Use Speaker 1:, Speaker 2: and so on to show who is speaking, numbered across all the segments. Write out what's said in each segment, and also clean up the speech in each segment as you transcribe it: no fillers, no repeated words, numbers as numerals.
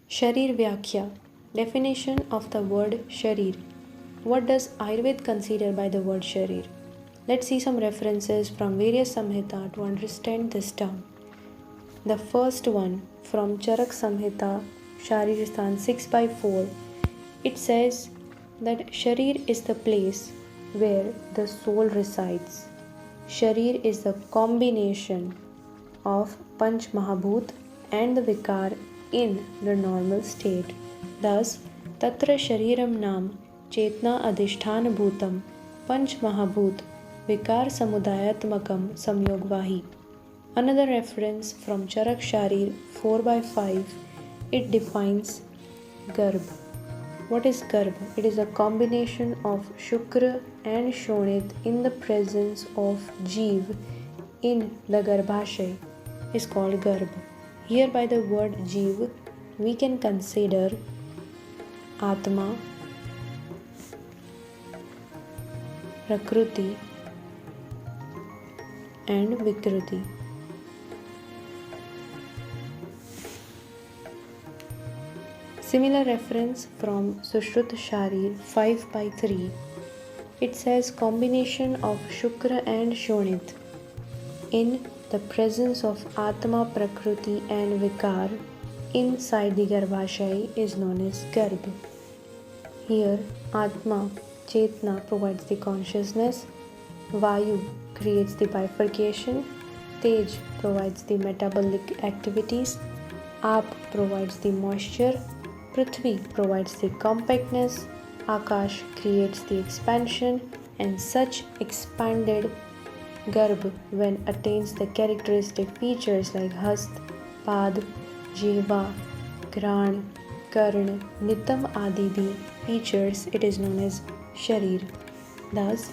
Speaker 1: Sharir Vyakhya. Definition of the word Sharir. What does Ayurveda consider by the word Sharir? Let's see some references from various Samhita to understand this term. The first one from Charak Samhita, Sharirasthan 6 by 4. It says that Sharir is the place where the soul resides. Sharir is the combination of Panch Mahabhut and the Vikar in the normal state. Thus, Tatra Shariram Nam Chetna Adhishthan Bhutam Panch Mahabhut Vikar Samudayatmakam Samyogvahi. Another reference from Charak Sharir 4 by 5. It defines Garbh. What is Garbh? It is a combination of Shukra and Shonit in the presence of Jeev in the Garbhashay is called Garbh. Here by the word Jeev, we can consider Atma, Prakruti and Vikruti. Similar reference from Sushruta Sharir 5 by 3. It says combination of Shukra and Shonit in the presence of Atma, Prakruti and Vikar inside the Garbhashay is known as Garbh. Here Atma, Chetna provides the consciousness, Vayu creates the bifurcation, Tej provides the metabolic activities, Aap provides the moisture, Prithvi provides the compactness, Akash creates the expansion, and such expanded Garbh, when attains the characteristic features like Hast, Pad, Jiva, Gran, Karn, Nitam Adi features, it is known as Sharir. Thus,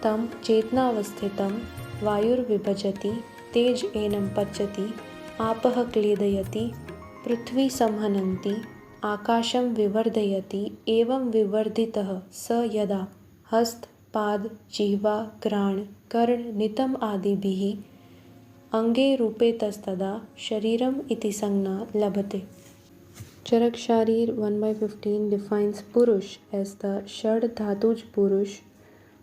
Speaker 1: Tam Chetna Avasthitam Vayur Vibhajati Tej Enam Pachati Apah Kledayati Prithvi Samhananti Akasham Vivardayati Evam Vivarditah Sa Yada Hast Pad Jiva Gran Karn Nitam Adibhihi Ange Rupe Tastada Shariram Iti Sangna Labhate. Charak Sharir 1 by 15 defines Purush as the Shad Dhatuj Purush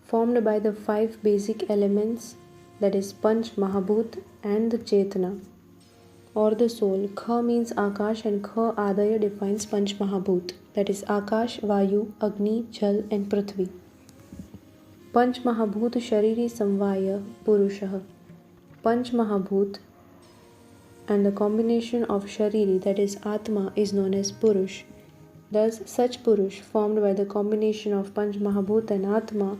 Speaker 1: formed by the 5 basic elements, that is Panch Mahabhut and the Chetna or the soul. Kha means Akash and Kha Adaya defines Panch Mahabhut, that is Akash, Vayu, Agni, Jal and Prithvi. Panch Mahabhut Shariri Samvaya Purushah. Panch Mahabhut and the combination of Shariri, that is Atma, is known as Purush. Thus, such Purush formed by the combination of Panch Mahabhut and Atma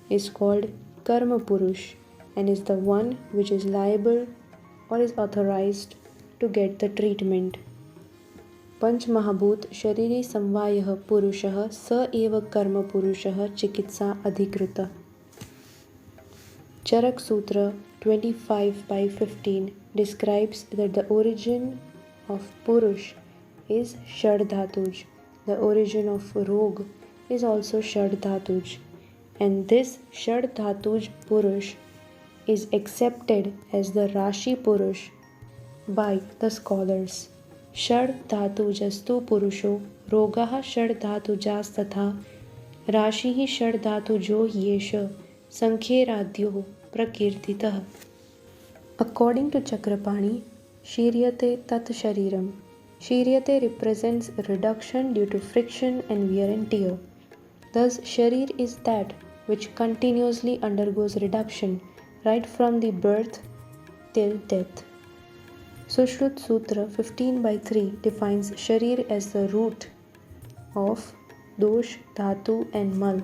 Speaker 1: is called Karma Purush and is the one which is liable or is authorized to get the treatment. Panch Mahabhut Shariri Samvayah Purushah Sa Eva Karma Purushah Chikitsa Adhikrita. Charak Sutra 25 by 15 describes that the origin of Purush is Shad Dhatuj. The origin of Rog is also Shad Dhatuj. And this Shad Dhatuj Purush is accepted as the Rashi Purush by the scholars. Shad Dhatujastu Purusho Rogaha Shad Dhatujastatha Rashihi Shad Dhatujo Yesha Sankhye Radhyo Prakirtitah. According to Chakrapani, Shiryate Tat Shariram. Shiryate represents reduction due to friction and wear and tear. Thus, Sharir is that which continuously undergoes reduction right from the birth till death. Sushrut Sutra 15 by 3 defines Sharir as the root of Dosh, Dhatu and Mal.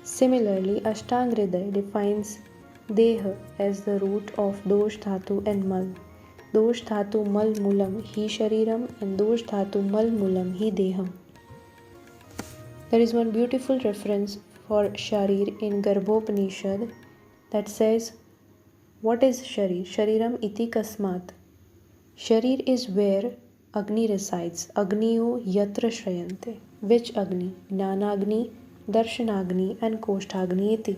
Speaker 1: Similarly, Ashtang Hriday defines Deha as the root of Dosh, Dhatu and Mal. Dosh Dhatu Mal Mulam Hi Shariram and Dosh Dhatu Mal Mulam Hi Deham. There is one beautiful reference for Sharir in Garbhopanishad that says, what is Sharir? Shariram iti kasmat. Sharir is where Agni resides. Agniyo yatra shrayante. Which Agni? Jnanagni, Darshanagni and Koshtagni iti.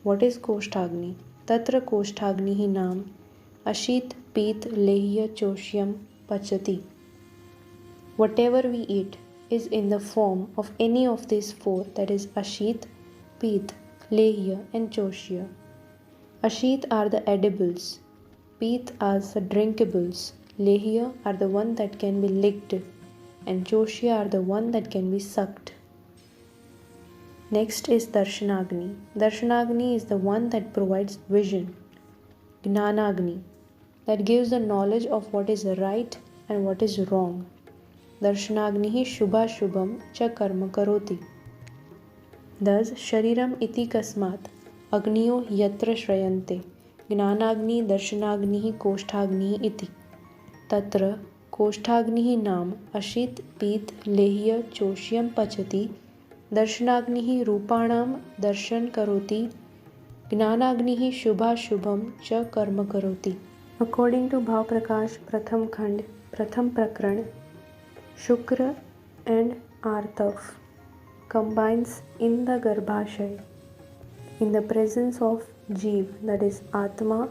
Speaker 1: What is Koshtagni? Tatra Koshtagni hi naam Ashit Pit Lehya Choshyam Pachati. Whatever we eat is in the form of any of these four, that is Ashit, Pit, Lehya and Choshya. Ashit are the edibles, Pit are the drinkables, Lehya are the one that can be licked, and Choshya are the one that can be sucked. Next is Darshanagni. Darshanagni is the one that provides vision. Gnanagni, that gives the knowledge of what is right and what is wrong. Darshanagnihi shubha shubham cha karma karoti. Thus, shariram iti kasmat agniyo yatra shrayante. Gnanagni darshanagnihi koshtagnihi iti. Tatra koshtagnihi nam ashit pit lehya choshyam pachati. Darshanagnihi rupanam darshan karoti. Gnanagnihi shubha shubham cha karma karoti. According to Bhav Prakash Pratham Khand, Pratham Prakran, Shukra and Artav combines in the Garbhashay in the presence of Jeev, that is Atma,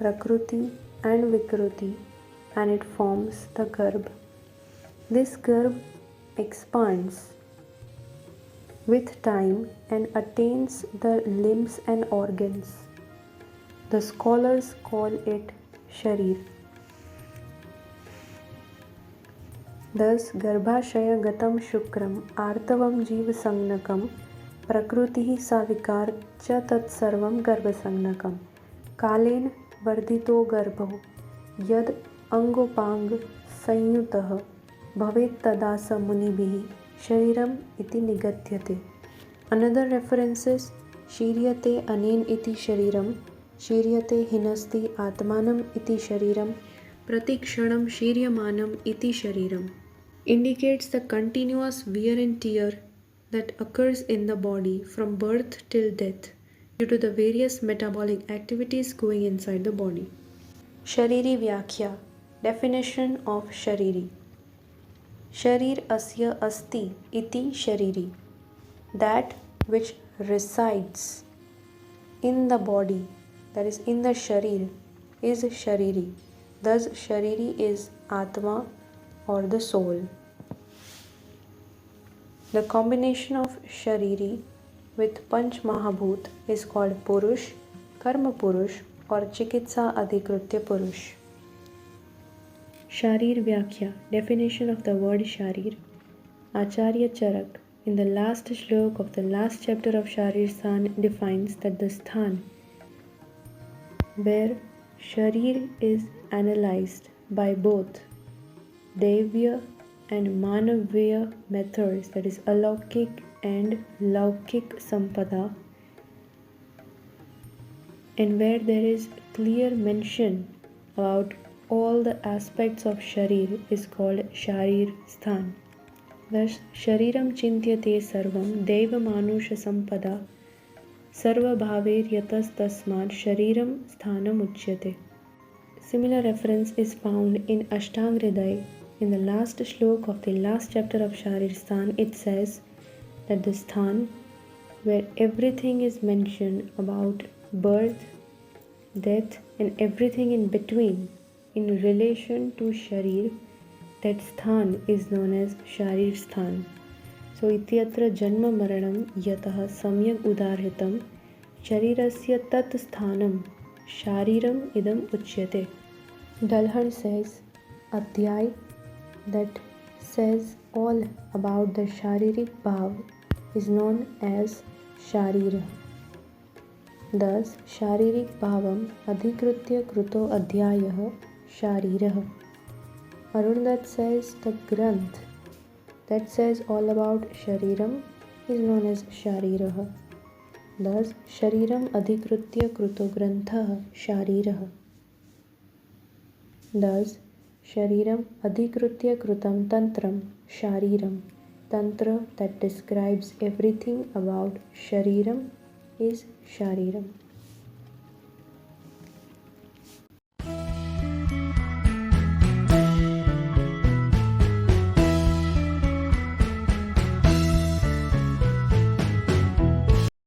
Speaker 1: Prakruti and Vikruti, and it forms the Garbh. This Garbh expands with time and attains the limbs and organs. The scholars call it Sharir. Thus, Garbhashaya Gatam Shukram Artavam Jeeva Sangnakam Prakrutihi Savikar Cha Tat Sarvam Garbha Sangnakam Kalen Vardhito Garbho Yad Angopang Sanyutah Bhavet Tadasa Munibhihi Shariram iti Nigatyate. Another reference is Shiryate Anen iti Shariram Shiryate Hinasti Atmanam iti Shariram Pratikshanam Shiryamanam iti Shariram indicates the continuous wear and tear that occurs in the body from birth till death due to the various metabolic activities going inside the body. Shariri Vyakhya. Definition of Shariri. Sharir asya asti iti Shariri. That which resides in the body, that is in the Sharir, is Shariri. Thus, Shariri is Atma or the soul. The combination of Shariri with Panch Mahabhut is called Purush, Karma Purush or Chikitsa Adhikritya Purush. Sharir Vyakhya. Definition of the word Sharir. Acharya Charak in the last shlok of the last chapter of Sharir Sthan defines that the Sthan where Sharir is analyzed by both Devya and Manavya methods, that is Alaukik and Laukik Sampada, and where there is clear mention about all the aspects of Sharir is called Sharir Sthan. Thus, Shariram Chintyate Sarvam Deva Manusha Sampada Sarva Bhaver Yatas Tasmad Shariram Sthanam Uchyate. Similar reference is found in Ashtang Hriday. In the last shlok of the last chapter of Sharir Sthan, it says that the Sthan where everything is mentioned about birth, death and everything in between in relation to Sharir, that Sthan is known as Sharir Sthan. So ityatra janma maranam yatah samyak udarhitam sharirasya tat sthanam shariram idam uchyate. Dalhar says Adhyay that says all about the Sharirik Bhav is known as Sharira. Thus, Sharirik Bhavam Adhikritya Kruto Adhyayah Sharirah. Arundat says the Granth that says all about Shariram is known as Sharirah. Thus, Shariram Adhikritya Kruto Grantha Sharirah. Thus, Shariram Adhikritya Krutam Tantram Shariram. Tantra that describes everything about Shariram is Shariram.